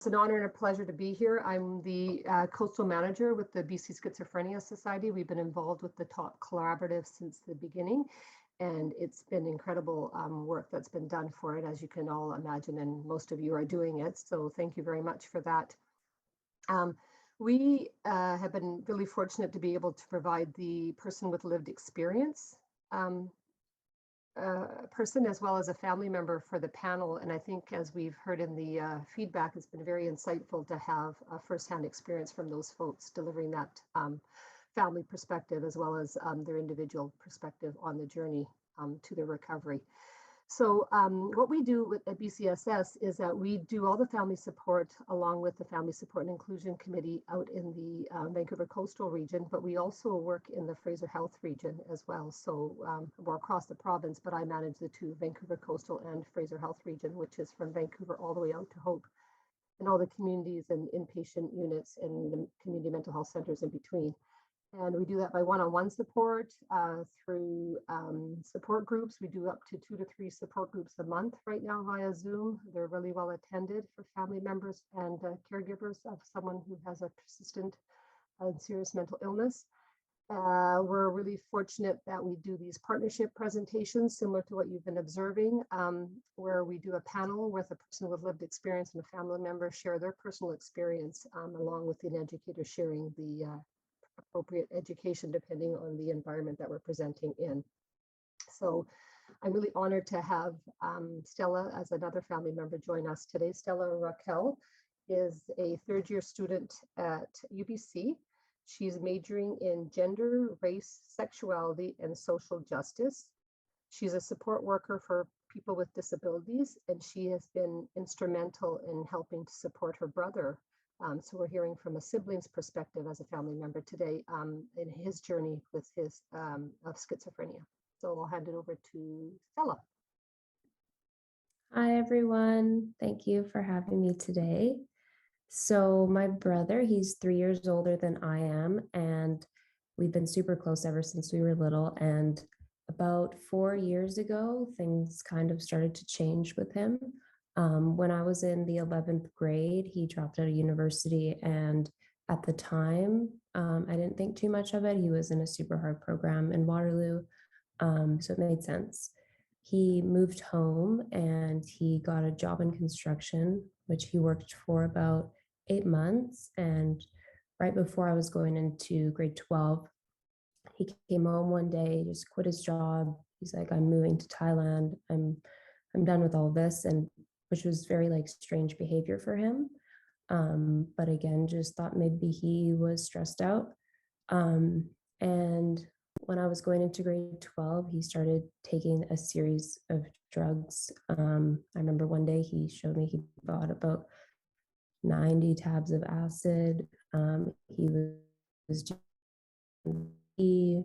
It's an honor and a pleasure to be here. I'm the coastal manager with the BC Schizophrenia Society. We've been involved with the TALK Collaborative since the beginning, and it's been incredible work that's been done for it, as you can all imagine, and most of you are doing it. So thank you very much for that. We have been really fortunate to be able to provide the person with lived experience person as well as a family member for the panel. And I think, as we've heard in the feedback, it's been very insightful to have a firsthand experience from those folks delivering that family perspective as well as their individual perspective on the journey to their recovery. So what we do at BCSS is that we do all the family support along with the Family Support and Inclusion Committee out in the Vancouver Coastal region, but we also work in the Fraser Health region as well. So we're across the province, but I manage the two, Vancouver Coastal and Fraser Health region, which is from Vancouver all the way out to Hope, and all the communities and inpatient units and the community mental health centers in between. And we do that by one-on-one support through support groups. We do up to 2 to 3 support groups a month right now via Zoom. They're really well attended for family members and caregivers of someone who has a persistent and serious mental illness. We're really fortunate that we do these partnership presentations similar to what you've been observing, where we do a panel with a person with lived experience and a family member share their personal experience along with an educator sharing the appropriate education depending on the environment that we're presenting in. So I'm really honored to have Stella as another family member join us today. Stella Raquel is a third-year student at UBC. She's majoring in gender, race, sexuality, and social justice. She's a support worker for people with disabilities, and she has been instrumental in helping to support her brother. So we're hearing from a sibling's perspective as a family member today in his journey with his of schizophrenia. So I'll hand it over to Stella. Hi, everyone. Thank you for having me today. So my brother, he's 3 years older than I am, and we've been super close ever since we were little. And about 4 years ago, things kind of started to change with him. When I was in the 11th grade, he dropped out of university, and at the time, I didn't think too much of it. He was in a super hard program in Waterloo, so it made sense. He moved home and he got a job in construction, which he worked for about 8 months. And right before I was going into grade 12, he came home one day, just quit his job. He's like, I'm moving to Thailand. I'm done with all this. And which was very like strange behavior for him. But again, just thought maybe he was stressed out. And when I was going into grade 12, he started taking a series of drugs. I remember one day he showed me he bought about 90 tabs of acid. He was doing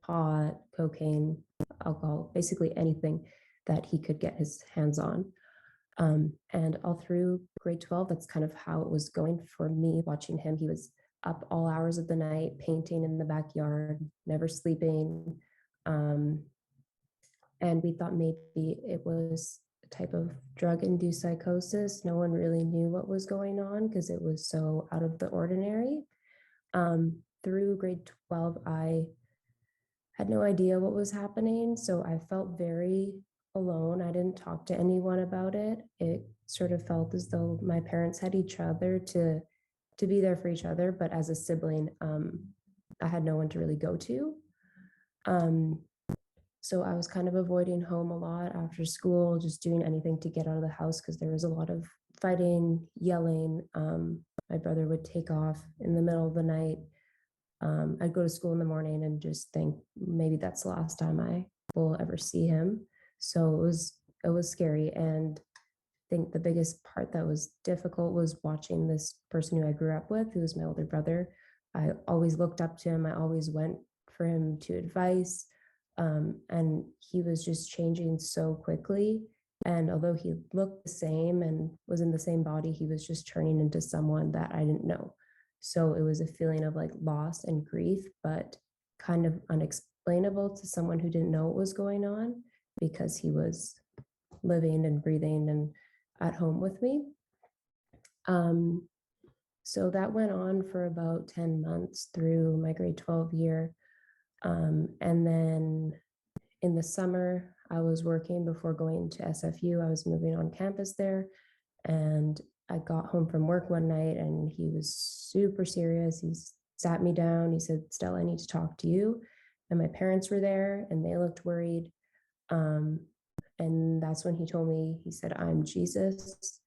pot, cocaine, alcohol, basically anything that he could get his hands on. And all through grade 12, that's kind of how it was going for me watching him. He was up all hours of the night, painting in the backyard, never sleeping. And we thought maybe it was a type of drug-induced psychosis. No one really knew what was going on because it was so out of the ordinary. Through grade 12, I had no idea what was happening. So I felt very alone. I didn't talk to anyone about it. It sort of felt as though my parents had each other to be there for each other, but as a sibling, I had no one to really go to. So I was kind of avoiding home a lot after school, just doing anything to get out of the house because there was a lot of fighting, yelling. My brother would take off in the middle of the night. I'd go to school in the morning and just think maybe that's the last time I will ever see him. So it was scary. And I think the biggest part that was difficult was watching this person who I grew up with, who was my older brother. I always looked up to him. I always went for him to advice. And he was just changing so quickly. And although he looked the same and was in the same body, he was just turning into someone that I didn't know. So it was a feeling of like loss and grief, but kind of unexplainable to someone who didn't know what was going on because he was living and breathing and at home with me. Um, so that went on for about 10 months through my grade 12 year. And then in the summer, I was working before going to SFU. I was moving on campus there, and I got home from work one night and he was super serious. He sat me down. He said, Stella, I need to talk to you. And my parents were there and they looked worried. Um, and that's when he told me, he said, I'm Jesus.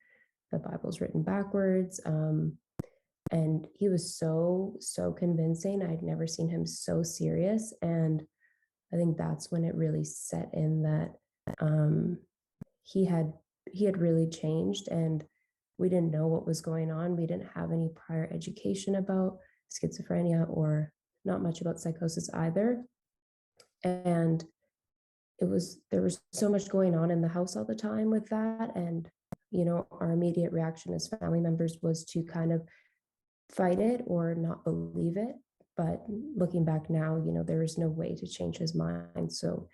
The Bible's written backwards. And he was so convincing. I'd never seen him so serious. And I think that's when it really set in that um, he had he had really changed, and we didn't know what was going on. We didn't have any prior education about schizophrenia or not much about psychosis either. And there was so much going on in the house all the time with that. And, our immediate reaction as family members was to kind of fight it or not believe it. But looking back now, there was no way to change his mind. So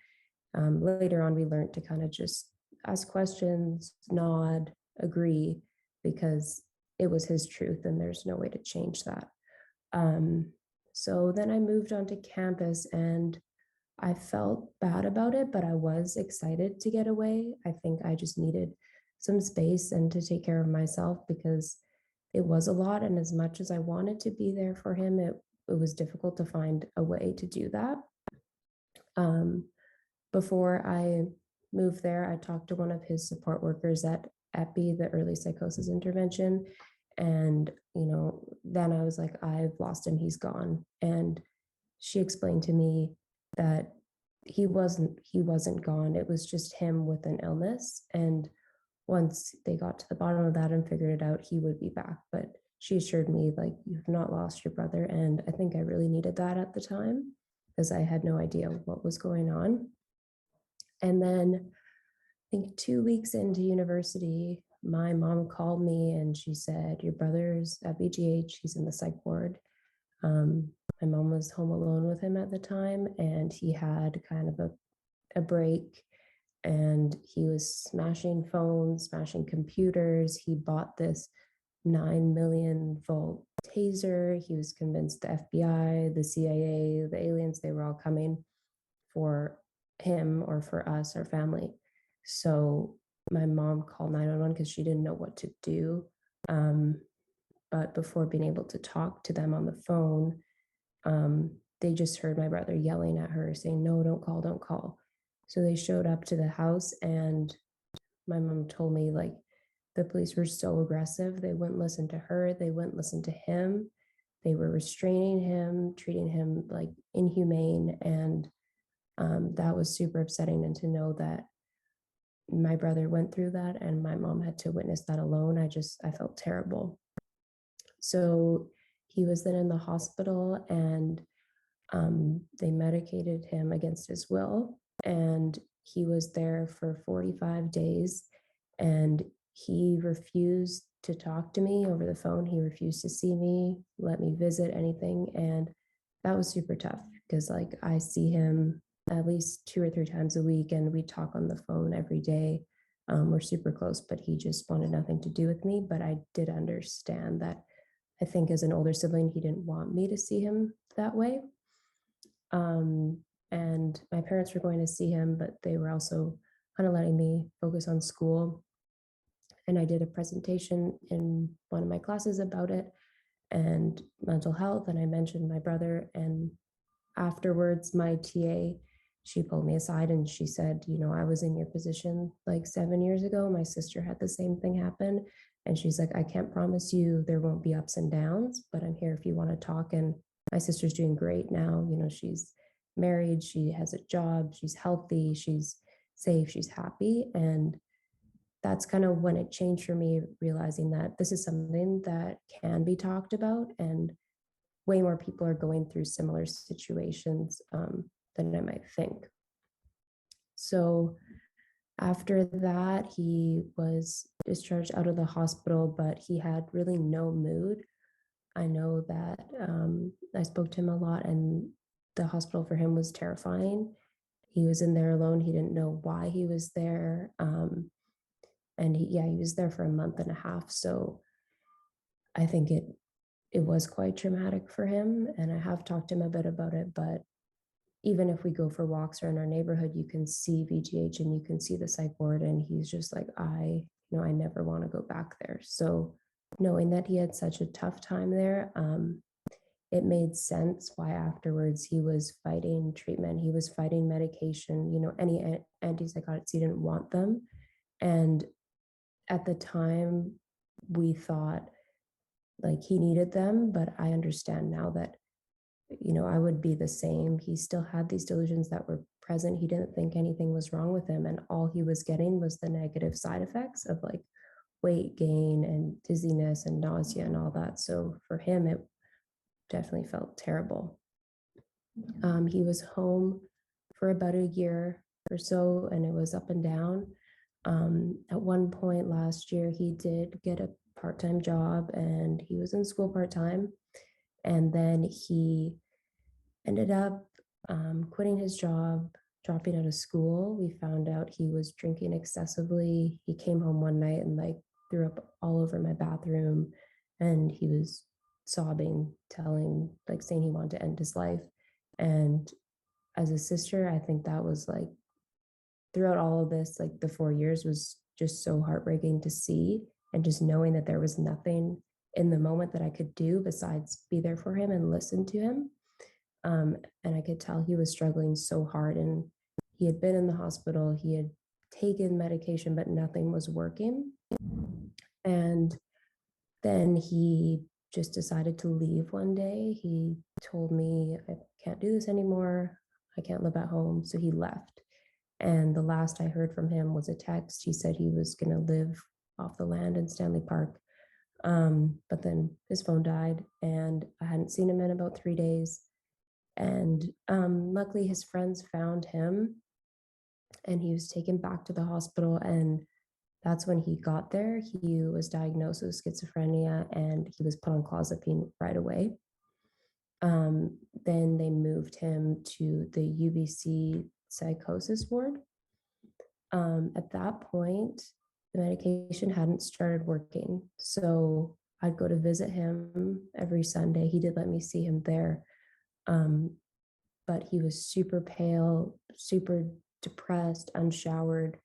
later on, we learned to kind of just ask questions, nod, agree, because it was his truth and there's no way to change that. Um, so then I moved onto campus and I felt bad about it, but I was excited to get away. I think I just needed some space and to take care of myself because it was a lot. And as much as I wanted to be there for him, it was difficult to find a way to do that. Um, Before I moved there, I talked to one of his support workers at EPI, the early psychosis intervention. And, then I was like, I've lost him, he's gone. And she explained to me that he wasn't gone. It was just him with an illness. And once they got to the bottom of that and figured it out, he would be back. But she assured me, like, you've not lost your brother. And I think I really needed that at the time because I had no idea what was going on. And then I think 2 weeks into university, my mom called me and she said, your brother's at BGH, he's in the psych ward. Um, my mom was home alone with him at the time, and he had kind of a break, and he was smashing phones, smashing computers. He bought this 9 million volt taser. He was convinced the FBI, the CIA, the aliens, they were all coming for him or for us, our family. So my mom called 911 because she didn't know what to do. But before being able to talk to them on the phone, they just heard my brother yelling at her, saying, no, don't call, don't call. So they showed up to the house, and my mom told me, like, the police were so aggressive. They wouldn't listen to her, they wouldn't listen to him. They were restraining him, treating him like inhumane. And that was super upsetting. And to know that my brother went through that and my mom had to witness that alone, I felt terrible. So he was then in the hospital, and they medicated him against his will. And he was there for 45 days, and he refused to talk to me over the phone. He refused to see me, let me visit anything. And that was super tough because, like, I see him at least 2 or 3 times a week and we talk on the phone every day. We're super close, but he just wanted nothing to do with me. But I did understand that I think as an older sibling, he didn't want me to see him that way. Um, and my parents were going to see him, but they were also kind of letting me focus on school. And I did a presentation in one of my classes about it and mental health. And I mentioned my brother. And afterwards, my TA, she pulled me aside and she said, I was in your position like 7 years ago. My sister had the same thing happen. And she's like, I can't promise you there won't be ups and downs, but I'm here if you want to talk. And my sister's doing great now. She's married, she has a job, she's healthy, she's safe, she's happy. And that's kind of when it changed for me, realizing that this is something that can be talked about, and way more people are going through similar situations than I might think. So after that, he was discharged out of the hospital, but he had really no mood. I know that I spoke to him a lot, and the hospital for him was terrifying. He was in there alone. He didn't know why he was there. And he was there for a month and a half. So I think it was quite traumatic for him, and I have talked to him a bit about it, but even if we go for walks around our neighborhood, you can see VGH and you can see the psych ward, and he's just like, I never want to go back there. So knowing that he had such a tough time there, it made sense why afterwards he was fighting treatment, he was fighting medication, any antipsychotics, he didn't want them. And at the time, we thought like he needed them, but I understand now that I would be the same. He still had these delusions that were present. He didn't think anything was wrong with him. And all he was getting was the negative side effects of like weight gain and dizziness and nausea and all that. So for him, it definitely felt terrible. He was home for about a year or so, and it was up and down. At one point last year, he did get a part time job and he was in school part time. And then he ended up quitting his job, dropping out of school. We found out he was drinking excessively. He came home one night and like threw up all over my bathroom, and he was sobbing, saying he wanted to end his life. And as a sister, I think that was like throughout all of this, like the 4 years was just so heartbreaking to see, and just knowing that there was nothing in the moment that I could do besides be there for him and listen to him. And I could tell he was struggling so hard, and he had been in the hospital, he had taken medication, but nothing was working. And then he just decided to leave one day. He told me, I can't do this anymore. I can't live at home. So he left. And the last I heard from him was a text. He said he was going to live off the land in Stanley Park. But then his phone died, and I hadn't seen him in about 3 days. And luckily, his friends found him, and he was taken back to the hospital. And that's when he got there. He was diagnosed with schizophrenia, and he was put on clozapine right away. Then they moved him to the UBC psychosis ward. At that point, the medication hadn't started working. So I'd go to visit him every Sunday. He did let me see him there. But he was super pale, super depressed, unshowered.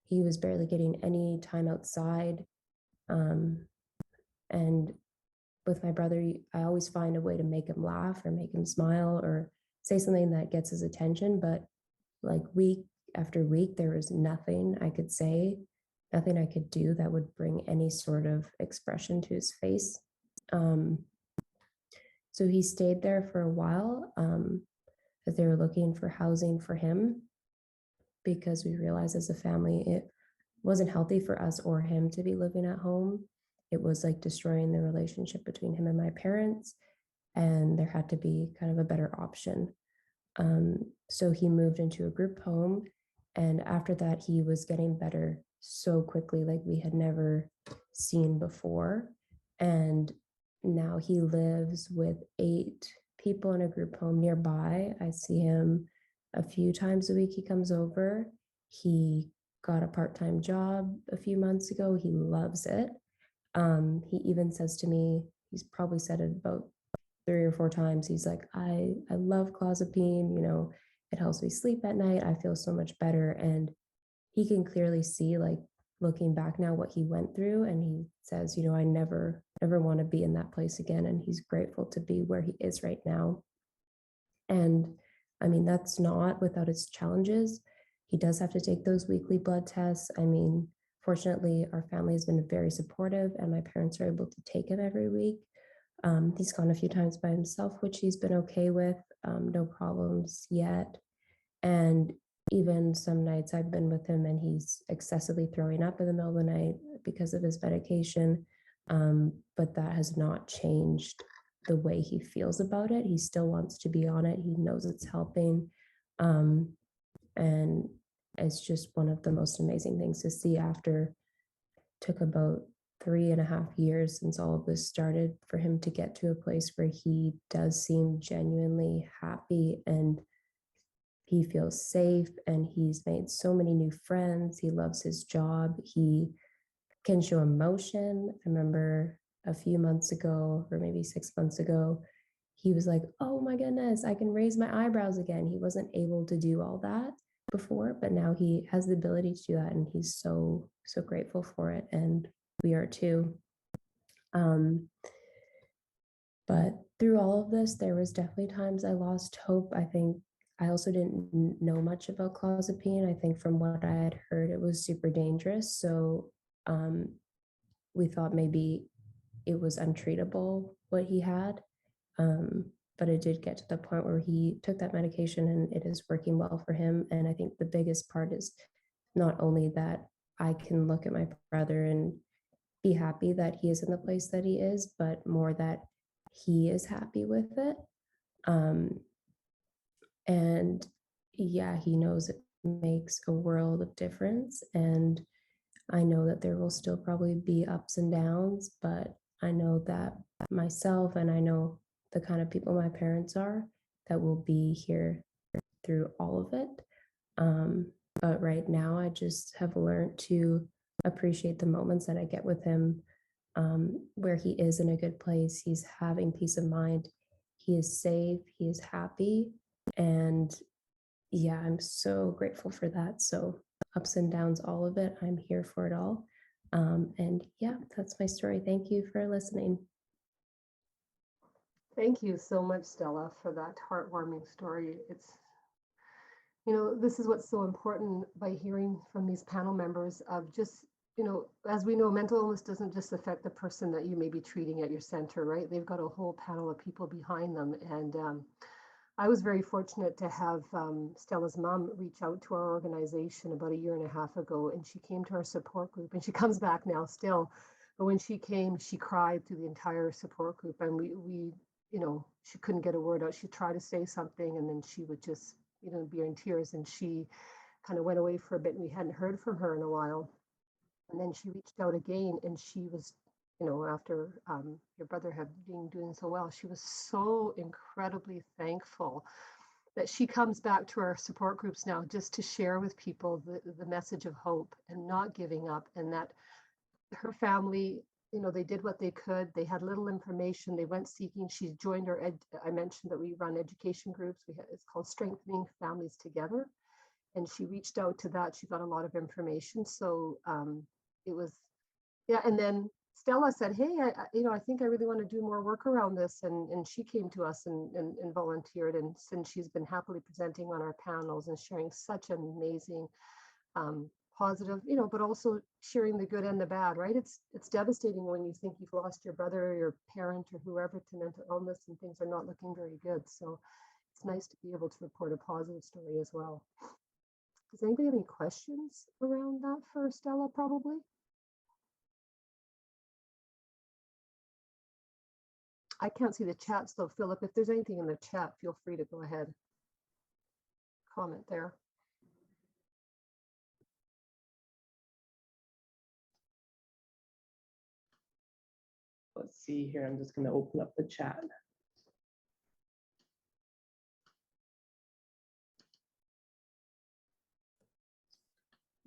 He was barely getting any time outside. And with my brother, I always find a way to make him laugh or make him smile or say something that gets his attention. But like week after week, there was nothing I could say, nothing I could do that would bring any sort of expression to his face. So he stayed there for a while, as they were looking for housing for him, because we realized as a family it wasn't healthy for us or him to be living at home. It was like destroying the relationship between him and my parents, and there had to be kind of a better option. So he moved into a group home, and after that, he was getting better so quickly, like we had never seen before. And now he lives with 8 people in a group home nearby. I see him a few times a week. He comes over. He got a part-time job a few months ago. He loves it. He even says to me, he's probably said it about 3 or 4 times. He's like, I love clozapine, it helps me sleep at night. I feel so much better. And he can clearly see, like, looking back now, what he went through. And he says, I never want to be in that place again. And he's grateful to be where he is right now. And I mean, that's not without its challenges. He does have to take those weekly blood tests. I mean, fortunately, our family has been very supportive, and my parents are able to take him every week. He's gone a few times by himself, which he's been okay with, no problems yet. And even some nights I've been with him and he's excessively throwing up in the middle of the night because of his medication. But that has not changed the way he feels about it. He still wants to be on it. He knows it's helping. And it's just one of the most amazing things to see after took about 3.5 years since all of this started for him to get to a place where he does seem genuinely happy and he feels safe, and he's made so many new friends. He loves his job. He can show emotion. I remember a few months ago, or maybe 6 months ago, he was like, oh my goodness, I can raise my eyebrows again. He wasn't able to do all that before, but now he has the ability to do that, and he's so grateful for it, and we are too. Um, but through all of this, there was definitely times I lost hope. I think I also didn't know much about clozapine. I think from what I had heard, it was super dangerous. So um, we thought maybe it was untreatable what he had. Um, but it did get to the point where he took that medication and it is working well for him. And I think the biggest part is not only that I can look at my brother and be happy that he is in the place that he is, but more that he is happy with it. Um, and yeah, he knows it makes a world of difference. And I know that there will still probably be ups and downs, but I know that myself and I know the kind of people my parents are that will be here through all of it. Um, but right now, I just have learned to appreciate the moments that I get with him, where he is in a good place. He's having peace of mind. He is safe. He is happy. And yeah, I'm so grateful for that. So, ups and downs, all of it, I'm here for it all. And yeah, that's my story. Thank you for listening. Thank you so much, Stella, for that heartwarming story. It's, this is what's so important by hearing from these panel members of just, as we know, mental illness doesn't just affect the person that you may be treating at your center, right? They've got a whole panel of people behind them. And I was very fortunate to have Stella's mom reach out to our organization about 1.5 years ago, and she came to our support group, and she comes back now still. But when she came, she cried through the entire support group, and we she couldn't get a word out. She tried to say something, and then she would just, be in tears, and she kind of went away for a bit, and we hadn't heard from her in a while. And then she reached out again, and she was, after your brother had been doing so well, she was so incredibly thankful that she comes back to our support groups now just to share with people the message of hope and not giving up, and that her family, they did what they could. They had little information. They went seeking. She joined our I mentioned that we run education groups. It's called Strengthening Families Together. And she reached out to that. She got a lot of information. So it was, yeah. And then Stella said, hey, I think I really want to do more work around this. And she came to us and volunteered. And since she's been happily presenting on our panels and sharing such an amazing positive, but also sharing the good and the bad, right? It's devastating when you think you've lost your brother or your parent or whoever to mental illness and things are not looking very good. So it's nice to be able to report a positive story as well. Does anybody have any questions around that for Stella, probably? I can't see the chat, so Philip, if there's anything in the chat, feel free to go ahead. Comment there. Let's see here. I'm just going to open up the chat.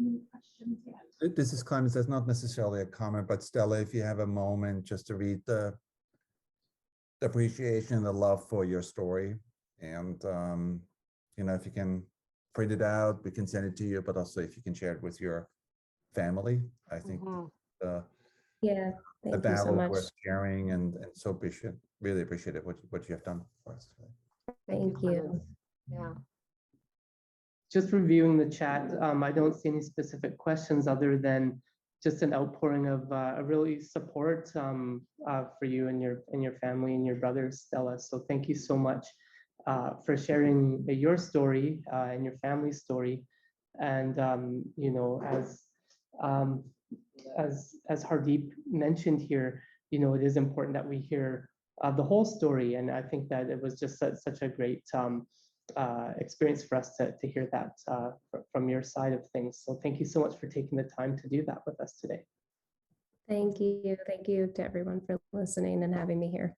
Any questions yet? This is Clemens. That's not necessarily a comment, but Stella, if you have a moment just to read the appreciation and the love for your story, and if you can print it out, we can send it to you, but also if you can share it with your family, I think Yeah, the thank you so battle much. worth sharing, and so appreciate, really appreciate it, what you have done for us today. Thank you. Yeah. Just reviewing the chat, I don't see any specific questions other than just an outpouring of really support for you and your family and your brother, Stella. So thank you so much for sharing your story and your family's story. And as Hardeep mentioned here, it is important that we hear the whole story. And I think that it was just such a great experience for us to hear that from your side of things. So thank you so much for taking the time to do that with us today. Thank you. Thank you to everyone for listening and having me here.